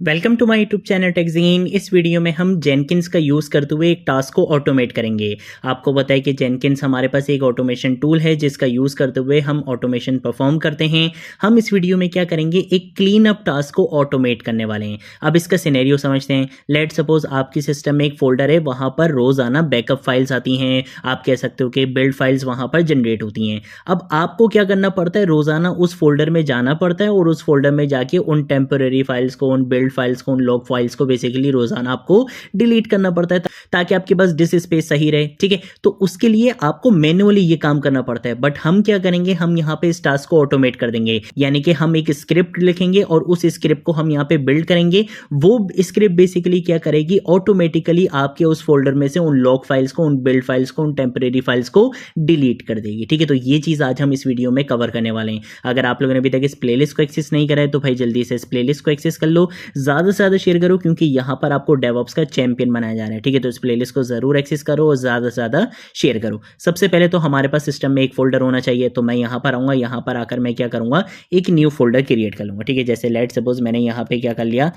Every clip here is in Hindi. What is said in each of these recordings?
Welcome to my YouTube channel टेक्जीन। इस वीडियो में हम जेनकिंस का यूज़ करते हुए एक टास्क को ऑटोमेट करेंगे। आपको पता है कि जेनकिंस हमारे पास एक ऑटोमेशन टूल है जिसका यूज़ करते हुए हम ऑटोमेशन परफॉर्म करते हैं। हम इस वीडियो में क्या करेंगे, एक क्लीन अप टास्क को ऑटोमेट करने वाले हैं। अब इसका सिनेरियो समझते हैं। लेट सपोज आपकी सिस्टम में एक फोल्डर है, वहाँ पर रोज़ाना बैकअप फाइल्स आती हैं। आप कह सकते हो कि बिल्ड फाइल्स वहाँ पर जनरेट होती हैं। अब आपको क्या करना पड़ता है, रोज़ाना उस फोल्डर में जाना पड़ता है और उस फोल्डर में जाके उन टेम्पररी फाइल्स को, उन बिल्ड फाइल्स को, उन लॉग फाइल्स को बेसिकली रोजाना आपको डिलीट करना पड़ता है ताकि आपके पास डिस्क स्पेस सही रहे। ठीक है, तो उसके लिए आपको मैन्युअली ये काम करना पड़ता है। बट हम क्या करेंगे, हम यहाँ पे इस टास्क को ऑटोमेट कर देंगे। यानी कि हम एक स्क्रिप्ट लिखेंगे और उस स्क्रिप्ट को हम यहाँ पे बिल्ड करेंगे। वो स्क्रिप्ट बेसिकली क्या करेगी, ऑटोमेटिकली आपके उस फोल्डर में से उन लॉग फाइल्स को, उन बिल्ड फाइल्स को, उन टेम्परेरी फाइल्स को डिलीट कर देगी। ठीक है, तो ये चीज आज हम इस वीडियो में कवर करने वाले हैं। अगर आप लोगों ने अभी तक इस प्लेलिस्ट को एक्सेस नहीं करा है तो भाई जल्दी से इस प्लेलिस्ट को एक्सेस कर लो, ज्यादा से ज्यादा शेयर करो, क्योंकि यहाँ पर आपको डेवऑप्स का चैंपियन बनाया जा रहा है। ठीक है, तो इस प्लेलिस्ट को जरूर एक्सेस करो और ज्यादा से ज्यादा शेयर करो। सबसे पहले तो हमारे पास सिस्टम में एक फोल्डर होना चाहिए, तो मैं यहाँ पर आऊंगा। यहाँ पर आकर मैं क्या करूंगा, एक न्यू फोल्डर क्रिएट कर लूंगा। ठीक है, जैसे लेट सपोज मैंने यहाँ पे क्या कर लिया,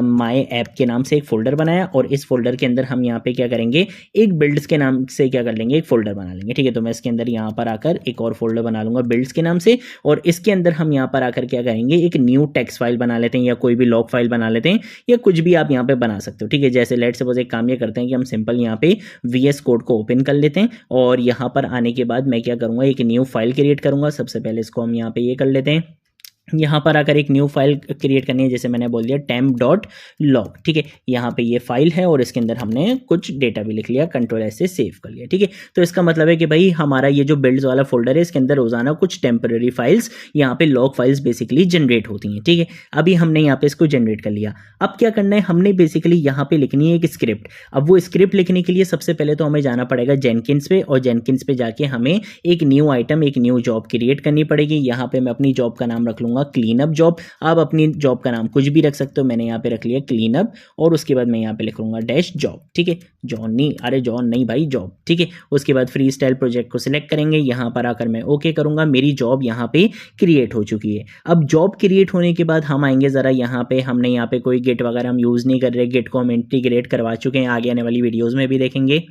माय ऐप के नाम से एक फोल्डर बनाया और इस फोल्डर के अंदर हम यहाँ पे क्या करेंगे, एक बिल्ड्स के नाम से क्या कर लेंगे, एक फोल्डर बना लेंगे। ठीक है, तो मैं इसके अंदर यहाँ पर आकर एक और फोल्डर बना लूंगा बिल्ड्स के नाम से, और इसके अंदर हम यहाँ पर आकर क्या करेंगे, एक न्यू टेक्स्ट फाइल बना लेते हैं या कोई भी लॉग फाइल बना लेते हैं या कुछ भी आप यहाँ पे बना सकते हो। ठीक है, जैसे लेट सपोज एक काम ये करते हैं कि हम सिंपल यहाँ पे VS कोड को ओपन कर लेते हैं और यहाँ पर आने के बाद मैं क्या करूँगा, एक न्यू फाइल क्रिएट करूँगा। सबसे पहले इसको हम यहाँ पे ये कर लेते हैं। यहाँ पर आकर एक न्यू फाइल क्रिएट करनी है, जैसे मैंने बोल दिया temp.log। ठीक है, यहाँ पे ये फाइल है और इसके अंदर हमने कुछ डेटा भी लिख लिया, Ctrl+S से सेव कर लिया। ठीक है, तो इसका मतलब है कि भाई हमारा ये जो बिल्ड्स वाला फोल्डर है इसके अंदर रोजाना कुछ टेम्पररी फाइल्स, यहाँ पे लॉग फाइल्स बेसिकली जनरेट होती हैं। ठीक है, अभी हमने यहाँ पे इसको जनरेट कर लिया। अब क्या करना है, हमने बेसिकली यहाँ पे लिखनी है एक स्क्रिप्ट। अब वो स्क्रिप्ट लिखने के लिए सबसे पहले तो हमें जाना पड़ेगा जेनकिंस पे, और जेनकिंस पे जाके हमें एक न्यू आइटम, एक न्यू जॉब क्रिएट करनी पड़ेगी। यहाँ पे मैं अपनी जॉब का नाम रख लूंगा क्लीन अप जॉब। आप अपनी जॉब का नाम कुछ भी रख सकते हो, मैंने यहाँ पे रख लिया क्लीन अप, और उसके बाद मैं यहाँ पे लिख लूंगा डैश जॉब। ठीक है, जॉन नहीं, अरे जॉन नहीं भाई, जॉब। ठीक है, उसके बाद फ्री स्टाइल प्रोजेक्ट को सिलेक्ट करेंगे। यहाँ पर आकर मैं ओके करूंगा। मेरी जॉब यहाँ पे क्रिएट हो चुकी है। अब जॉब क्रिएट होने के बाद हम आएंगे जरा यहाँ पे, हमने यहाँ पे कोई गिट वगैरह हम यूज नहीं कर रहे, गिट को हम इंटीग्रेट करवा चुके हैं, आगे आने वाली वीडियोज में भी देखेंगे।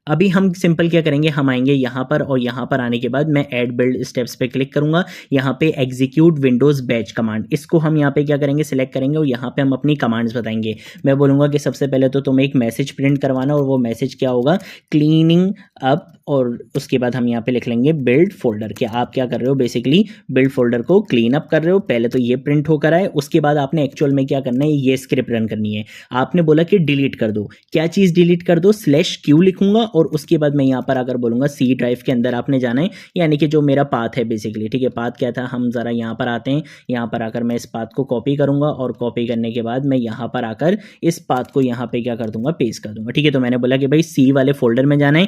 अभी हम सिंपल क्या करेंगे, हम आएंगे यहाँ पर और यहाँ पर आने के बाद मैं ऐड बिल्ड स्टेप्स पे क्लिक करूंगा। यहाँ पे एग्जीक्यूट विंडोज बैच कमांड, इसको हम यहाँ पे क्या करेंगे, सिलेक्ट करेंगे और यहाँ पे हम अपनी कमांड्स बताएंगे। मैं बोलूंगा कि सबसे पहले तो तुम्हें एक मैसेज प्रिंट करवाना, और वो मैसेज क्या होगा, क्लीनिंग अप, और उसके बाद हम यहाँ पे लिख लेंगे बिल्ड फोल्डर। कि आप क्या कर रहे हो, बेसिकली बिल्ड फोल्डर को क्लीन अप कर रहे हो। पहले तो ये प्रिंट होकर आए, उसके बाद आपने एक्चुअल में क्या करना है, ये स्क्रिप्ट रन करनी है। आपने बोला कि डिलीट कर दो, क्या चीज डिलीट कर दो, /q लिखूंगा और उसके बाद मैं यहाँ पर आकर बोलूंगा सी ड्राइव के अंदर आपने जाना है, यानी कि जो मेरा पाथ है बेसिकली। ठीक है, पाथ क्या था, हम जरा यहाँ पर आते हैं। यहाँ पर आकर मैं इस पाथ को कॉपी करूंगा और कॉपी करने के बाद मैं यहाँ पर आकर इस पाथ को यहाँ पे क्या कर दूंगा, पेस्ट कर दूंगा। ठीक है, तो मैंने बोला कि भाई सी वाले फोल्डर में जाना है,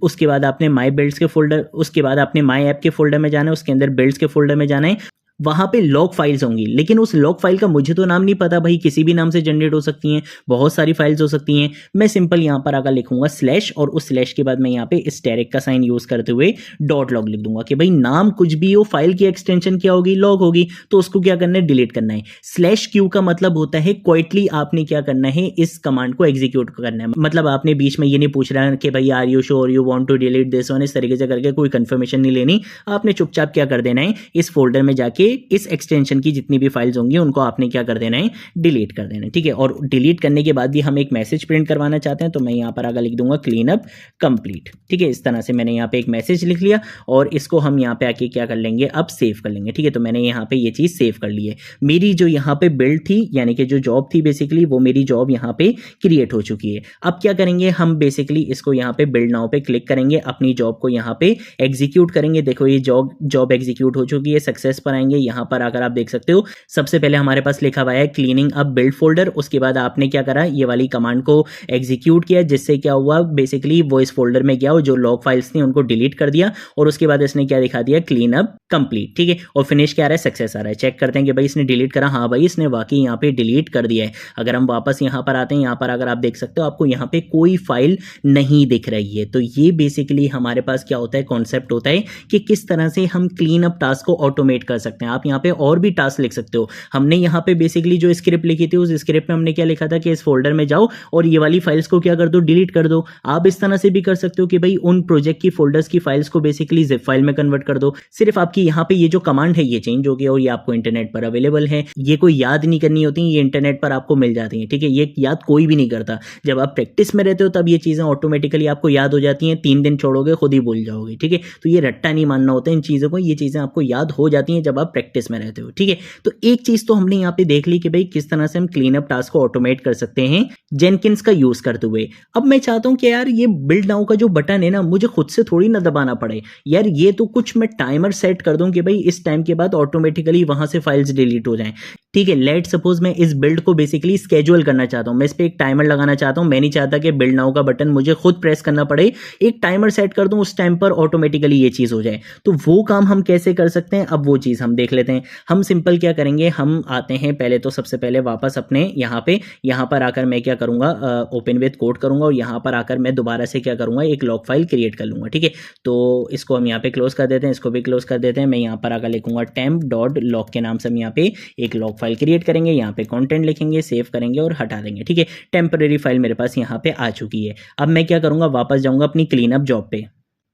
उसके बाद आपने माई बिल्ड्स के फोल्डर, उसके बाद आपने माई ऐप के फोल्डर में जाना है, उसके अंदर बिल्ड्स के फोल्डर में जाना है। वहां पे लॉग फाइल्स होंगी, लेकिन उस लॉग फाइल का मुझे तो नाम नहीं पता भाई, किसी भी नाम से जनरेट हो सकती हैं, बहुत सारी फाइल्स हो सकती हैं। मैं सिंपल यहां पर आकर लिखूंगा / और उस / के बाद मैं यहाँ पे स्टैरिक का साइन यूज करते हुए .log लिख दूंगा कि भाई नाम कुछ भी हो, फाइल की एक्सटेंशन क्या होगी, लॉग होगी, तो उसको क्या करना है, डिलीट करना है। /q का मतलब होता है क्वाइटली आपने क्या करना है, इस कमांड को एग्जीक्यूट करना है। मतलब आपने बीच में ये नहीं पूछ रहा है कि भाई are you sure you want to delete this one, इस तरीके से करके कोई कंफर्मेशन नहीं लेनी। आपने चुपचाप क्या कर देना है, इस फोल्डर में जाके इस एक्सटेंशन की जितनी भी फाइल्स होंगी उनको आपने क्या कर देना है, डिलीट कर देना है। ठीक है, और डिलीट करने के बाद भी हम एक मैसेज प्रिंट करवाना चाहते हैं, तो मैं यहाँ पर आगे लिख दूंगा क्लीन अप कंप्लीट। ठीक है, इस तरह से मैंने यहाँ पे एक मैसेज लिख लिया और इसको हम यहाँ पे आके क्या कर लेंगे, अब सेव कर लेंगे। ठीक है, तो मैंने यहाँ पे ये चीज सेव कर ली है। मेरी जो यहाँ पे बिल्ड थी, यानी कि जो जॉब थी बेसिकली, वो मेरी जॉब यहाँ पे क्रिएट हो चुकी है। अब क्या करेंगे, हम बेसिकली इसको यहाँ पे बिल्ड नाउ पे क्लिक करेंगे, अपनी जॉब को यहाँ पे एग्जीक्यूट करेंगे। देखो ये जॉब एग्जीक्यूट हो चुकी है, सक्सेस पर आएंगे। यहाँ पर आकर आप देख सकते हो, सबसे पहले हमारे पास लिखा हुआ है क्लीनिंग अप बिल्ड फोल्डर। उसके बाद आपने क्या करा, ये वाली कमांड को एग्जीक्यूट किया, जिससे क्या हुआ, बेसिकली वो इस फोल्डर में गया और जो लॉग फाइल्स थी उनको डिलीट कर दिया, और उसके बाद इसने क्या दिखा दिया, क्लीन अप कंप्लीट। ठीक है, और फिनिश क्या आ रहा है, सक्सेस आ रहा है। चेक करते हैं कि भाई इसने डिलीट करा, हाँ भाई इसने वाकई यहाँ पे डिलीट कर दिया है। अगर हम वापस यहाँ पर आते हैं, यहाँ पर अगर आप देख सकते हो आपको यहाँ पे कोई फाइल नहीं दिख रही है। तो ये बेसिकली हमारे पास क्या होता है, कॉन्सेप्ट होता है कि किस तरह से हम क्लीन अप टास्क को ऑटोमेट कर सकते हैं। आप यहाँ पे और भी टास्क लिख सकते हो। हमने यहाँ पे बेसिकली जो स्क्रिप्ट लिखी थी उस स्क्रिप्ट में हमने क्या लिखा था कि इस फोल्डर में जाओ और ये वाली फाइल्स को क्या कर दो, डिलीट कर दो। आप इस तरह से भी कर सकते हो कि भाई उन प्रोजेक्ट की फोल्डर्स की फाइल्स को बेसिकली जिप फाइल में कन्वर्ट कर दो। सिर्फ आपकी यहाँ पे ये जो कमांड है ये चेंज हो गया और ये आपको इंटरनेट पर अवेलेबल है। ये कोई याद नहीं करनी होती, ये इंटरनेट पर आपको मिल जाती है, ठीक है। ये याद कोई भी नहीं करता। जब आप प्रैक्टिस में रहते हो तब ये चीजें ऑटोमेटिकली आपको याद हो जाती हैं, 3 दिन छोड़ोगे खुद ही भूल जाओगे, ठीक है। तो ये रट्टा नहीं मानना होता इन चीजों को, ये चीजें आपको याद हो जाती हैं जब आप प्रैक्टिस में रहते हो, ठीक है। तो एक चीज तो हमने यहाँ पे देख ली कि भाई किस तरह से हम क्लीन अप टास्क को ऑटोमेट कर सकते हैं जेनकिंस का यूज करते हुए। अब मैं चाहता हूं कि यार ये बिल्ड नाउ का जो बटन है ना, मुझे खुद से थोड़ी ना दबाना पड़े यार। ये तो कुछ मैं टाइमर सेट कर दूं कि भाई इस टाइम के बाद ऑटोमेटिकली वहां से फाइल्स डिलीट हो जाएं, ठीक है। लेट सपोज मैं इस बिल्ड को बेसिकली स्केड्यूल करना चाहता हूं, मैं इस पे एक टाइमर लगाना चाहता हूं। मैं नहीं चाहता कि बिल्ड नाउ का बटन मुझे खुद प्रेस करना पड़े, एक टाइमर सेट कर दूं, उस टाइम पर ऑटोमेटिकली ये चीज हो जाए। तो वो काम हम कैसे कर सकते हैं, अब वो चीज हम देख लेते हैं। हम सिंपल क्या करेंगे, हम आते हैं पहले तो सबसे पहले वापस अपने यहाँ पर आकर मैं क्या करूंगा, ओपन विद कोड करूंगा और यहाँ पर आकर मैं दोबारा से क्या करूंगा, एक लॉग फाइल क्रिएट कर लूंगा, ठीक है। तो इसको हम यहाँ पे क्लोज कर देते हैं, इसको भी क्लोज कर देते हैं। मैं यहाँ पर आकर लिखूंगा temp.log के नाम से हम यहाँ पे एक लॉग फाइल क्रिएट करेंगे, यहाँ पे कंटेंट लिखेंगे, सेव करेंगे और हटा देंगे, ठीक है। टेम्परेरी फाइल मेरे पास यहाँ पे आ चुकी है। अब मैं क्या करूंगा, वापस जाऊंगा अपनी क्लीन अप जॉब पे।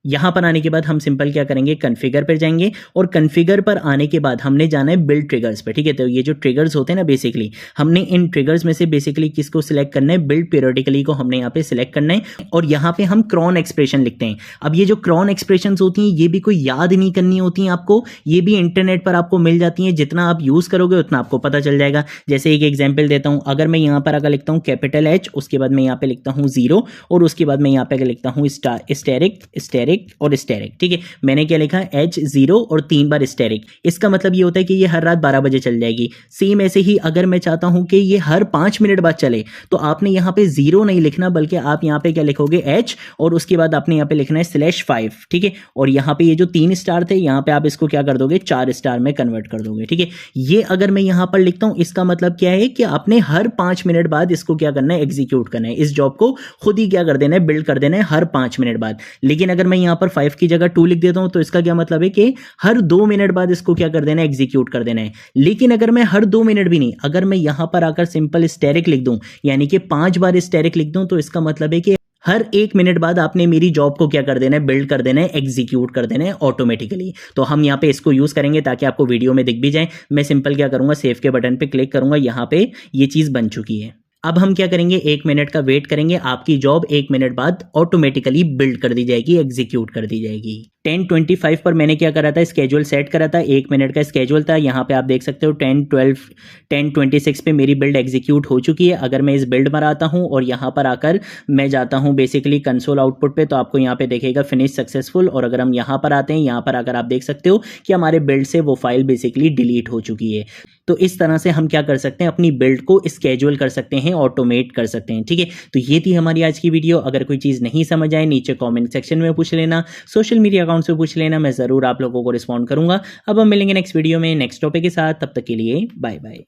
यहां पर आने के बाद हम सिंपल क्या करेंगे, कॉन्फ़िगर पर जाएंगे और कॉन्फ़िगर पर आने के बाद हमने जाना है बिल्ड ट्रिगर्स पे, ठीक है। तो ये जो ट्रिगर्स होते हैं ना, बेसिकली हमने इन ट्रिगर्स में से बेसिकली किसको सिलेक्ट करना है, बिल्ड पीरियोडिकली को हमने यहाँ पे सिलेक्ट करना है और यहाँ पे हम क्रॉन एक्सप्रेशन लिखते हैं। अब ये जो क्रॉन एक्सप्रेशन होती हैं ये भी कोई याद नहीं करनी होती हैं आपको, ये भी इंटरनेट पर आपको मिल जाती हैं। जितना आप यूज करोगे उतना आपको पता चल जाएगा। जैसे एक एग्जाम्पल देता हूँ, अगर मैं यहाँ पर अगर लिखता हूँ कैपिटल H, उसके बाद मैं यहाँ पे लिखता हूँ 0 और उसके बाद मैं यहाँ पे लिखता हूँ स्टेरिक और स्टेरिक, ठीक है। मैंने क्या लिखा, H0 और 3 बार स्टेरिक। इसका मतलब ये होता है कि ये हर रात 12 बजे चल जाएगी। सेम ऐसे ही अगर मैं चाहता हूं कि ये हर 5 मिनट बाद चले तो आपने यहां पे 0 नहीं लिखना, बल्कि आप यहां पे क्या लिखोगे, H और उसके बाद आपने यहां पे लिखना है /5, ठीक है। और यहां पे ये जो 3 स्टार थे यहां पे आप इसको क्या कर दोगे, 4 स्टार में कन्वर्ट कर दोगे, ठीक है। ये अगर मैं यहां पर लिखता हूं इसका मतलब क्या है कि आपने हर 5 मिनट बाद इसको क्या करना है, एग्जीक्यूट करना है। इस जॉब को खुद ही क्या कर देना है, बिल्ड कर देना है हर 5 मिनट बाद। लेकिन अगर मैं यहां पर 5 की जगह 2 लिख देता हूं तो इसका क्या मतलब है कि हर 2 मिनट बाद इसको क्या कर देना है, एग्जीक्यूट कर देना है। लेकिन अगर मैं हर 2 मिनट भी नहीं, अगर मैं यहां पर आकर सिंपल स्टेरिक लिख दूं, यानी कि 5 बार स्टेरिक लिख दूं, तो इसका मतलब है कि हर 1 मिनट बाद आपने मेरी जॉब को क्या कर देना है, बिल्ड कर देना है, एग्जीक्यूट कर देना है ऑटोमेटिकली। तो हम यहाँ पे इसको यूज करेंगे ताकि आपको वीडियो में दिख भी जाए। मैं सिंपल क्या करूंगा, सेव के बटन पे क्लिक करूंगा, यहाँ पे ये चीज बन चुकी है। अब हम क्या करेंगे, 1 मिनट का वेट करेंगे, आपकी जॉब 1 मिनट बाद ऑटोमेटिकली बिल्ड कर दी जाएगी, एग्जीक्यूट कर दी जाएगी। 10:25 पर मैंने क्या करा था, स्केड्यूल सेट करा था, 1 मिनट का स्केड्यूल था। यहाँ पे आप देख सकते हो 10:26 पे मेरी बिल्ड एग्जीक्यूट हो चुकी है। अगर मैं इस बिल्ड पर आता हूँ और यहाँ पर आकर मैं जाता हूँ बेसिकली कंसोल आउटपुट पे, तो आपको यहाँ पे देखेगा फिनिश सक्सेसफुल। और अगर हम यहाँ पर आते हैं, यहाँ पर आकर आप देख सकते हो कि हमारे बिल्ड से वो फाइल बेसिकली डिलीट हो चुकी है। तो इस तरह से हम क्या कर सकते हैं, अपनी बिल्ड को स्केड्यूल कर सकते हैं, ऑटोमेट कर सकते हैं, ठीक है। तो ये थी हमारी आज की वीडियो। अगर कोई चीज़ नहीं समझ आए नीचे कमेंट सेक्शन में पूछ लेना, सोशल मीडिया अकाउंट से पूछ लेना, मैं ज़रूर आप लोगों को रिस्पॉन्ड करूंगा। अब हम मिलेंगे नेक्स्ट वीडियो में नेक्स्ट टॉपिक के साथ, तब तक के लिए बाय बाय।